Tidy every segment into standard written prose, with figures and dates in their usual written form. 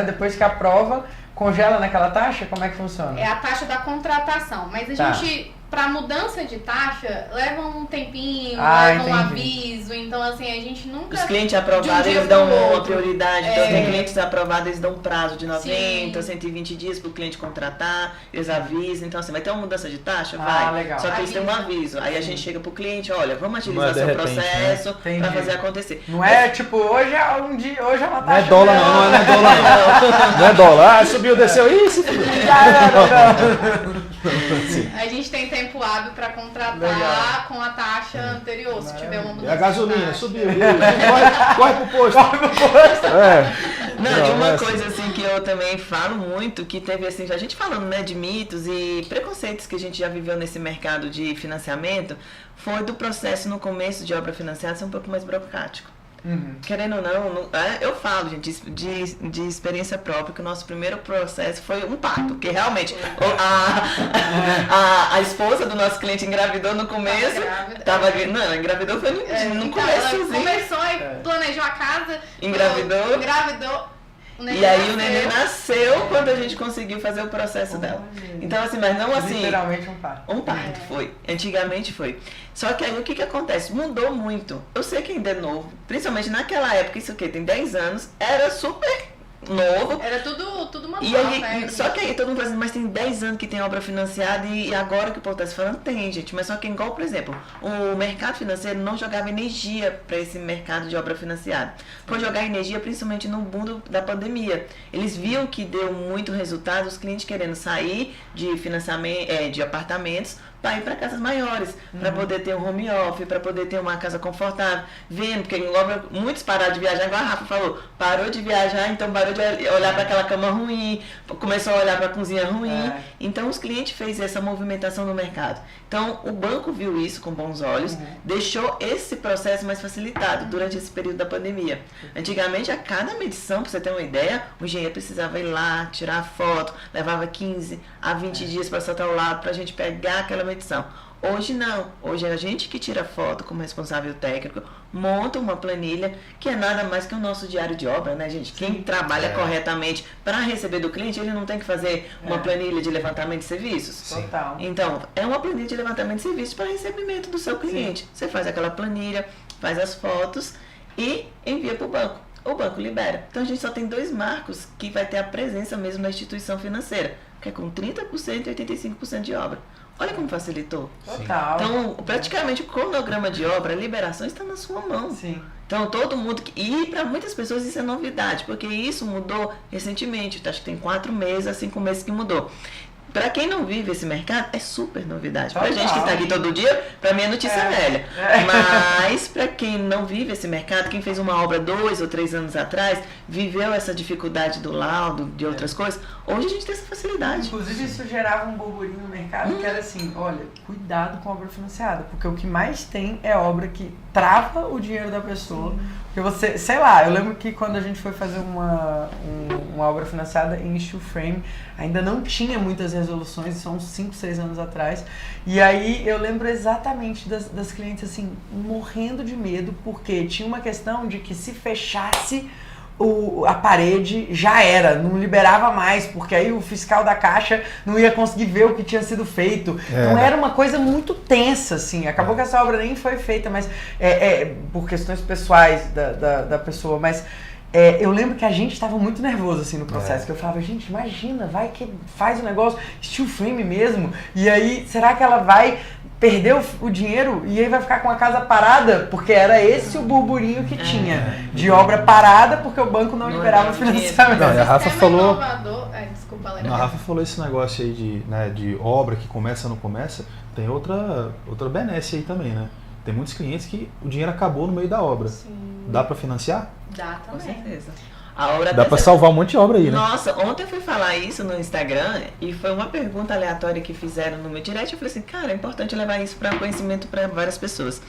depois que aprova, congela naquela taxa? Como é que funciona? É a taxa da contratação, mas a gente, para mudança de taxa, leva um tempinho, leva um aviso, então assim, a gente nunca... Os clientes aprovados, eles dão uma prioridade, então tem clientes aprovados, eles dão um prazo de 90, 120 dias para o cliente contratar, eles avisam, então assim, vai ter uma mudança de taxa? Vai, legal. Só que eles têm um aviso, aí a gente chega pro cliente, olha, vamos agilizar seu processo para fazer acontecer. Não é tipo, hoje é uma taxa... Não é dólar não, não é dólar não. Não é dólar, subiu, desceu, isso. A gente tem tempo hábil para contratar com a taxa anterior, se tiver uma mudança. E a gasolina subiu, corre pro posto. Não, e uma coisa assim que eu também falo muito, que teve assim, a gente falando, né, de mitos e preconceitos que a gente já viveu nesse mercado de financiamento, foi do processo no começo de obra financiada ser um pouco mais burocrático. Querendo ou não, eu falo, gente, de experiência própria, que o nosso primeiro processo foi um parto, porque realmente a esposa do nosso cliente engravidou no começo, engravidou foi no começo. Ela começou e planejou a casa, engravidou. E aí o neném nasceu quando a gente conseguiu fazer o processo dela. Então assim, mas não assim... Literalmente um parto. Um parto, foi. Antigamente foi. Só que aí o que acontece? Mudou muito. Eu sei que ainda é novo. Principalmente naquela época, isso aqui tem 10 anos, era super novo. Era tudo manual, e aí, né? Só que aí todo mundo fala assim, mas tem 10 anos que tem obra financiada e agora que o povo está se falando, tem, gente. Mas só que igual, por exemplo, o mercado financeiro não jogava energia para esse mercado de obra financiada. Foi jogar energia principalmente no mundo da pandemia. Eles viam que deu muito resultado, os clientes querendo sair de financiamento, de apartamentos, para ir para casas maiores, para poder ter um home office, para poder ter uma casa confortável, vendo, porque muitos pararam de viajar, igual a Rafa falou, parou de viajar, então parou de olhar para aquela cama ruim, começou a olhar para a cozinha ruim, então os clientes fez essa movimentação no mercado. Então o banco viu isso com bons olhos, deixou esse processo mais facilitado durante esse período da pandemia. Antigamente, a cada medição, para você ter uma ideia, o engenheiro precisava ir lá, tirar foto, levava 15 a 20 dias para soltar o lado, para a gente pegar aquela medição. Hoje não, hoje é a gente que tira foto como responsável técnico, monta uma planilha, que é nada mais que o nosso diário de obra, né, gente? Quem trabalha corretamente para receber do cliente, ele não tem que fazer uma planilha de levantamento de serviços. Total. Então, é uma planilha de levantamento de serviços para recebimento do seu cliente. Você faz aquela planilha, faz as fotos e envia para o banco. O banco libera. Então, a gente só tem 2 marcos que vai ter a presença mesmo da instituição financeira, que é com 30% e 85% de obra. Olha como facilitou. Total. Então, praticamente o cronograma de obra, a liberação está na sua mão. Sim. Então, todo mundo... E para muitas pessoas isso é novidade, porque isso mudou recentemente. Acho que tem 4 meses, 5 meses que mudou. Para quem não vive esse mercado, é super novidade. Pra gente que está aqui todo dia, para mim é notícia velha. Mas para quem não vive esse mercado, quem fez uma obra 2 ou 3 anos atrás, viveu essa dificuldade do laudo, de outras coisas, hoje a gente tem essa facilidade. Inclusive isso gerava um burburinho no mercado que era assim, olha, cuidado com a obra financiada, porque o que mais tem é obra que trava o dinheiro da pessoa. Porque você, sei lá, eu lembro que quando a gente foi fazer uma obra financiada em steel frame, ainda não tinha muitas resoluções, isso há uns 5, 6 anos atrás. E aí eu lembro exatamente das clientes assim, morrendo de medo, porque tinha uma questão de que se fechasse a parede já era, não liberava mais, porque aí o fiscal da Caixa não ia conseguir ver o que tinha sido feito. Então era uma coisa muito tensa, assim. Acabou que essa obra nem foi feita, mas por questões pessoais da pessoa, mas eu lembro que a gente estava muito nervoso assim no processo, que eu falava, gente, imagina, vai que faz o negócio steel frame mesmo, e aí será que ela vai perder o dinheiro e aí vai ficar com a casa parada? Porque era esse o burburinho que tinha, de obra parada porque o banco não liberava o financiamento. Não, e a Rafa falou... Desculpa, a Rafa falou esse negócio aí de obra que começa ou não começa, tem outra benesse aí também, né? Tem muitos clientes que o dinheiro acabou no meio da obra. Sim. Dá para financiar? Dá também. Com certeza. A obra dá para salvar um monte de obra aí, né? Nossa, ontem eu fui falar isso no Instagram e foi uma pergunta aleatória que fizeram no meu direct. Eu falei assim, cara, é importante levar isso para conhecimento para várias pessoas.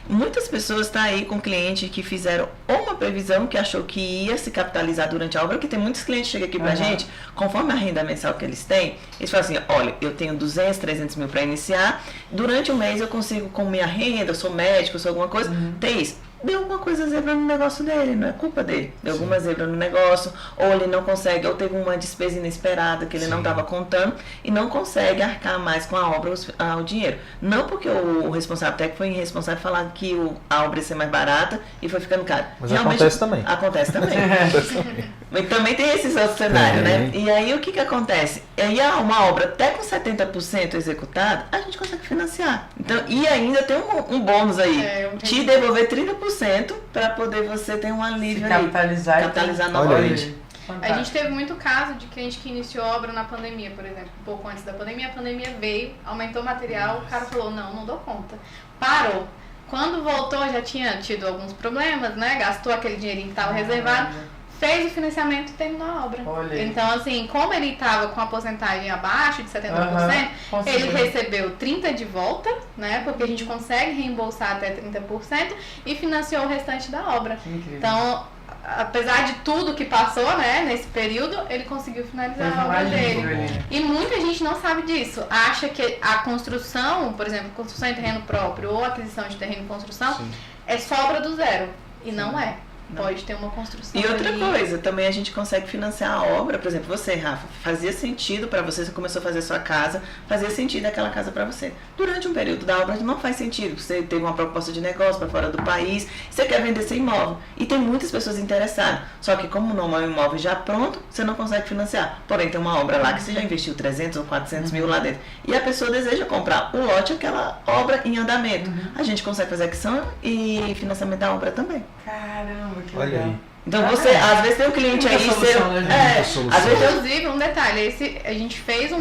Muitas pessoas estão aí com clientes que fizeram uma previsão que achou que ia se capitalizar durante a obra, porque tem muitos clientes que chegam aqui pra gente, conforme a renda mensal que eles têm, eles falam assim, olha, eu tenho 200, 300 mil para iniciar, durante o mês eu consigo com minha renda, eu sou médico, eu sou alguma coisa, ter isso. deu alguma coisa zebra no negócio dele, não é culpa dele. Deu alguma zebra no negócio, ou ele não consegue, ou teve uma despesa inesperada que ele não estava contando e não consegue arcar mais com a obra, o dinheiro. Não porque o responsável técnico foi irresponsável falar que a obra ia ser mais barata e foi ficando caro. Mas realmente, acontece também. Acontece também. Mas também tem esses outros cenários, né? E aí o que acontece? Aí uma obra até com 70% executada, a gente consegue financiar. Então, e ainda tem um bônus aí. Te devolver 30% para poder você ter um alívio ali. Capitalizar novamente. A gente teve muito caso de cliente que iniciou obra na pandemia, por exemplo. Um pouco antes da pandemia, a pandemia veio, aumentou o material, o cara falou, não dou conta. Parou. Quando voltou, já tinha tido alguns problemas, né? Gastou aquele dinheirinho que estava reservado, fez o financiamento e terminou a obra. Então, assim, como ele estava com a porcentagem abaixo de 70%, ele recebeu 30% de volta, né? Porque a gente consegue reembolsar até 30% e financiou o restante da obra. Então, apesar de tudo que passou, né, nesse período, ele conseguiu finalizar a obra dele. E muita gente não sabe disso. Acha que a construção, por exemplo, construção em terreno próprio ou aquisição de terreno em construção, é só obra do zero. E não é. Pode ter uma construção. E outra coisa, também a gente consegue financiar a obra. Por exemplo, você, Rafa, fazia sentido para você começou a fazer sua casa, fazia sentido aquela casa para você. Durante um período da obra não faz sentido. Você teve uma proposta de negócio para fora do país, você quer vender seu imóvel. E tem muitas pessoas interessadas. Só que como não é um imóvel já pronto, você não consegue financiar. Porém, tem uma obra lá que você já investiu 300 ou 400 mil lá dentro. E a pessoa deseja comprar o lote, aquela obra em andamento. A gente consegue fazer aquisição e financiamento da obra também. Caramba, que legal. legal. Então você, às vezes tem um cliente aí, às vezes, inclusive, um detalhe, a gente fez um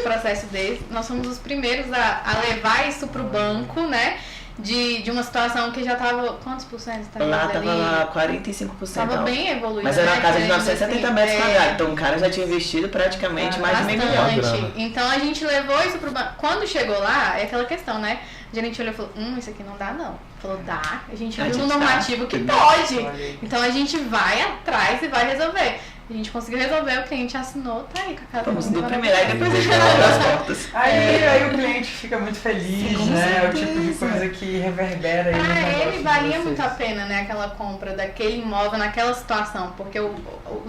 processo desse, nós fomos os primeiros a levar isso pro banco, né? De uma situação que já estava, quantos por cento? Lá estava 45%. Estava bem evoluído. Mas era uma casa de 970 metros quadrados, então o cara já tinha investido praticamente mais de meio milhão. Então a gente levou isso pro banco. Quando chegou lá, é aquela questão, né? O gerente olhou e falou, isso aqui não dá não. Falou, dá. A gente viu um normativo que pode. Então a gente vai atrás e vai resolver. A gente conseguiu resolver, o cliente assinou, tá aí com a casa. Vamos do primeiro, aí depois a gente abre as portas. Aí o cliente fica muito feliz, né? É o tipo de coisa que reverbera aí. Ele valia muito a pena, né? Aquela compra daquele imóvel naquela situação. Porque o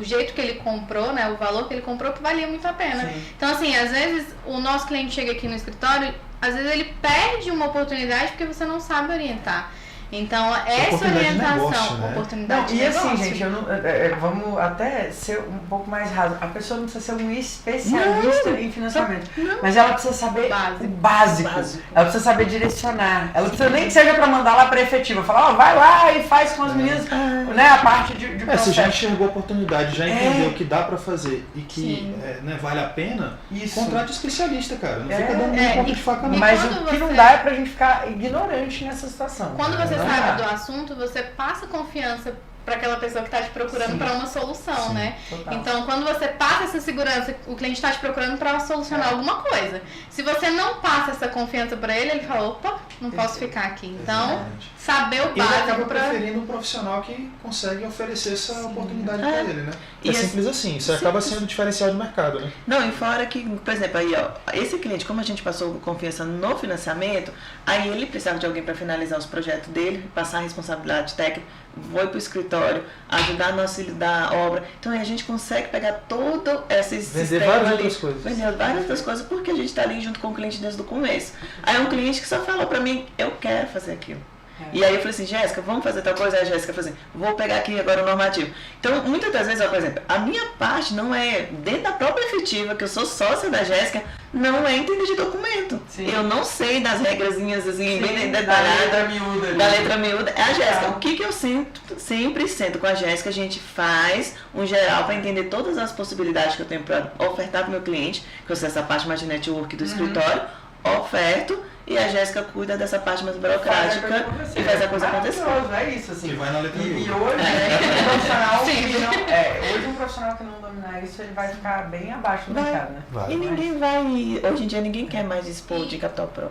jeito que ele comprou, né? O valor que ele comprou que valia muito a pena. Sim. Então, assim, às vezes o nosso cliente chega aqui no escritório, às vezes ele perde uma oportunidade porque você não sabe orientar. Então, essa orientação, negócio, né? oportunidade de negócio. E assim, gente, vamos até ser um pouco mais raso. A pessoa não precisa ser um especialista em financiamento, mas ela precisa saber o básico. Ela precisa saber direcionar. Ela precisa nem que seja para mandar lá para efetiva. Falar, vai lá e faz com as meninas, né, a parte de processo. Você já enxergou a oportunidade, já entendeu o que dá para fazer e que vale a pena, contrate especialista, cara. Não fica dando um ponto de faca não. Mas o que não dá é pra gente ficar ignorante nessa situação. Quando você sabe do assunto, você passa confiança para aquela pessoa que está te procurando para uma solução, né? Total. Então, quando você passa essa segurança, o cliente está te procurando para solucionar alguma coisa. Se você não passa essa confiança para ele, ele fala, opa, não posso ficar aqui. Então, saber o básico. Ele acaba preferindo um profissional que consegue oferecer essa oportunidade para ele, né? É simples assim, isso acaba sendo diferencial de mercado, né? Não, e fora que, por exemplo, aí, ó, esse cliente, como a gente passou confiança no financiamento, aí ele precisava de alguém para finalizar os projetos dele, passar a responsabilidade técnica, foi para o escritório, ajudar no auxílio da obra. Então aí a gente consegue pegar todo esse sistema várias outras coisas. Vender várias outras coisas, porque a gente está ali junto com o cliente desde o começo. Aí é um cliente que só falou para mim, eu quero fazer aquilo. E aí eu falei assim, Jéssica, vamos fazer tal coisa? Aí a Jéssica falou assim, vou pegar aqui agora o normativo. Então, muitas das vezes, ó, por exemplo, a minha parte não é, dentro da própria efetiva, que eu sou sócia da Jéssica, não é entender de documento. Sim. Eu não sei das regrazinhas assim, bem detalhadas. Da letra miúda. É a Jéssica. O que eu sempre sento com a Jéssica, a gente faz um geral para entender todas as possibilidades que eu tenho para ofertar para o meu cliente, que eu sei essa parte mais de network do escritório, oferto, e a Jéssica cuida dessa parte mais burocrática e faz a coisa acontecer. É isso, assim. E vai na letra miúda. E hoje um profissional que não dominar isso, ele vai ficar bem abaixo do mercado, né? E ninguém hoje em dia ninguém quer mais expor de capital próprio.